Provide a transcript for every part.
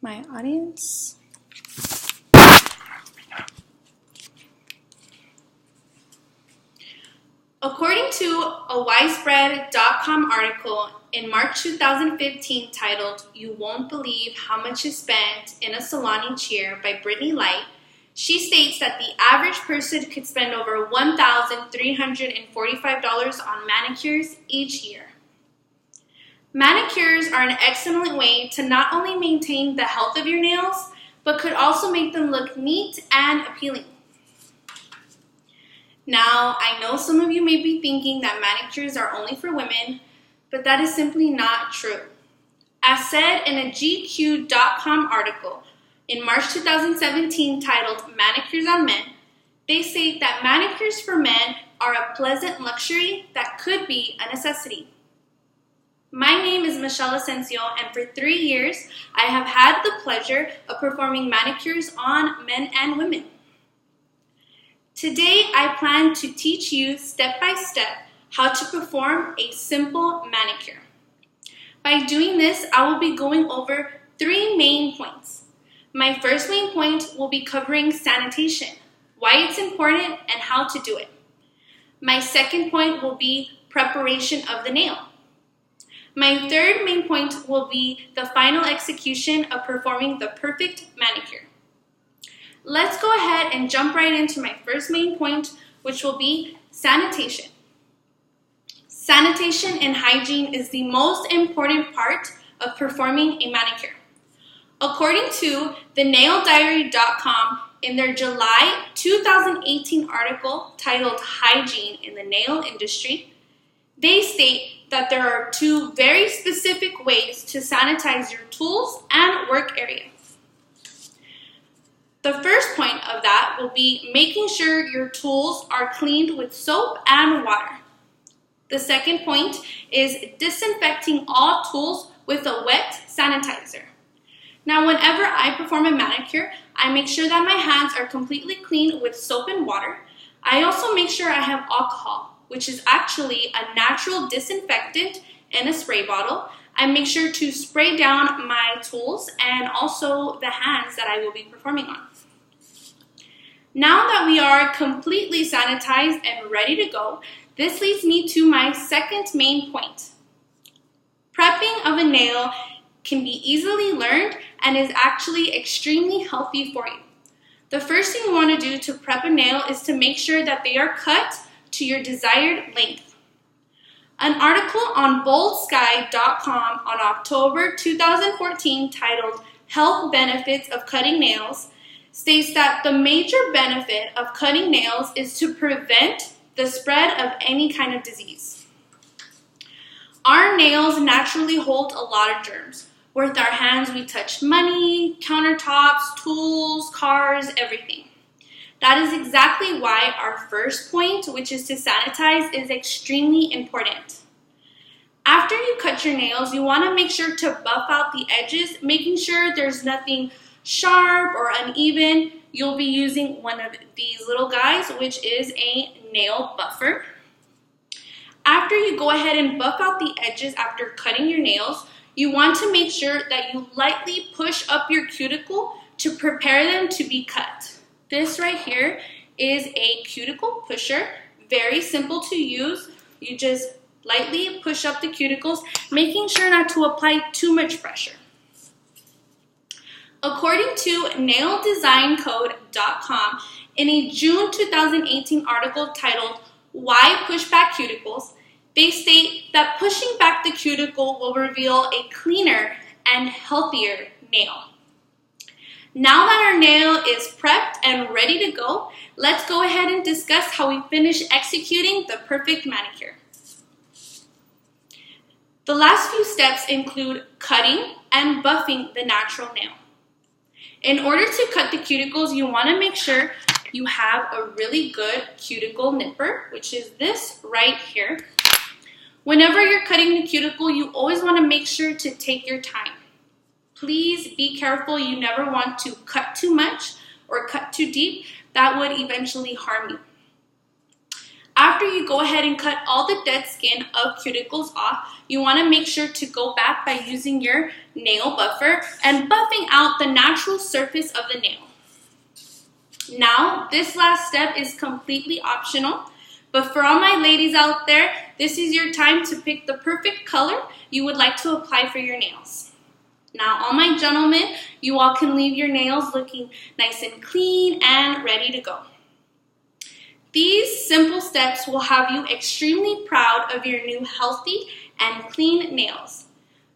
my audience. According to a widespread.com article in March 2015 titled, "You Won't Believe How Much Is Spent in a Salon Each Year" by Brittany Light, she states that the average person could spend over $1,345 on manicures each year. Manicures are an excellent way to not only maintain the health of your nails, but could also make them look neat and appealing. Now, I know some of you may be thinking that manicures are only for women, but that is simply not true. As said in a GQ.com article in March 2017 titled "Manicures on Men," they state that manicures for men are a pleasant luxury that could be a necessity. My name is Michelle Asensio, and for 3 years, I have had the pleasure of performing manicures on men and women. Today, I plan to teach you step by step how to perform a simple manicure. By doing this, I will be going over 3 main points. My first main point will be covering sanitation, why it's important, and how to do it. My second point will be preparation of the nail. My third main point will be the final execution of performing the perfect manicure. Let's go ahead and jump right into my first main point, which will be sanitation. Sanitation and hygiene is the most important part of performing a manicure. According to thenaildiary.com, in their July 2018 article titled "Hygiene in the Nail Industry," they state that there are 2 very specific ways to sanitize your tools and work area. The first point of that will be making sure your tools are cleaned with soap and water. The second point is disinfecting all tools with a wet sanitizer. Now, whenever I perform a manicure, I make sure that my hands are completely clean with soap and water. I also make sure I have alcohol, which is actually a natural disinfectant in a spray bottle. I make sure to spray down my tools and also the hands that I will be performing on. Now that we are completely sanitized and ready to go, this leads me to my second main point. Prepping of a nail can be easily learned and is actually extremely healthy for you. The first thing you want to do to prep a nail is to make sure that they are cut to your desired length. An article on boldsky.com on October 2014 titled "Health Benefits of Cutting Nails" states that the major benefit of cutting nails is to prevent the spread of any kind of disease. Our nails naturally hold a lot of germs. With our hands, we touch money, countertops, tools, cars, everything. That is exactly why our first point, which is to sanitize, is extremely important. After you cut your nails, you want to make sure to buff out the edges, making sure there's nothing sharp or uneven. You'll be using one of these little guys, which is a nail buffer. After you go ahead and buff out the edges after cutting your nails, you want to make sure that you lightly push up your cuticle to prepare them to be cut. This right here is a cuticle pusher, very simple to use. You just lightly push up the cuticles, making sure not to apply too much pressure. According to naildesignCode.com, in a June 2018 article titled "Why Push Back Cuticles," they state that pushing back the cuticle will reveal a cleaner and healthier nail. Now that our nail is prepped and ready to go, let's go ahead and discuss how we finish executing the perfect manicure. The last few steps include cutting and buffing the natural nail. In order to cut the cuticles, you want to make sure you have a really good cuticle nipper, which is this right here. Whenever you're cutting the cuticle, you always want to make sure to take your time. Please be careful. You never want to cut too much or cut too deep. That would eventually harm you. After after you go ahead and cut all the dead skin of cuticles off, you want to make sure to go back by using your nail buffer and buffing out the natural surface of the nail. Now, this last step is completely optional, but for all my ladies out there, this is your time to pick the perfect color you would like to apply for your nails. Now, all my gentlemen, you all can leave your nails looking nice and clean and ready to go. These simple steps will have you extremely proud of your new healthy and clean nails.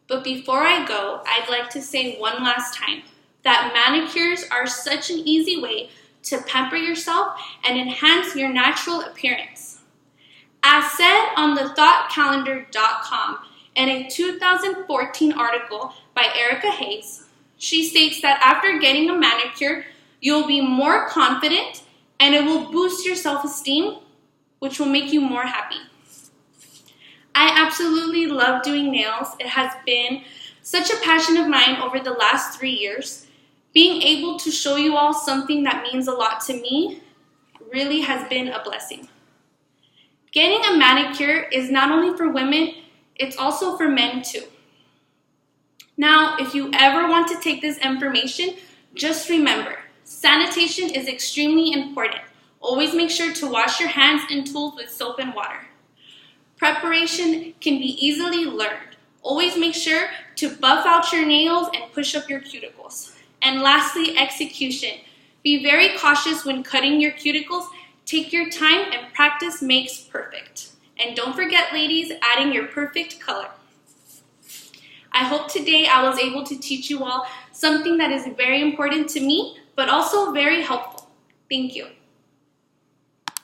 But before I go, I'd like to say one last time that manicures are such an easy way to pamper yourself and enhance your natural appearance. As said on thethoughtcalendar.com in a 2014 article by Erica Hayes, she states that after getting a manicure, you'll be more confident and it will boost your self-esteem, which will make you more happy. I absolutely love doing nails. It has been such a passion of mine over the last 3 years. Being able to show you all something that means a lot to me really has been a blessing. Getting a manicure is not only for women, it's also for men too. Now, if you ever want to take this information, just remember, sanitation is extremely important. Always make sure to wash your hands and tools with soap and water. Preparation can be easily learned. Always make sure to buff out your nails and push up your cuticles. And lastly, execution. Be very cautious when cutting your cuticles. Take your time and practice makes perfect. And don't forget, ladies, adding your perfect color. I hope today I was able to teach you all something that is very important to me, but also very helpful. Thank you.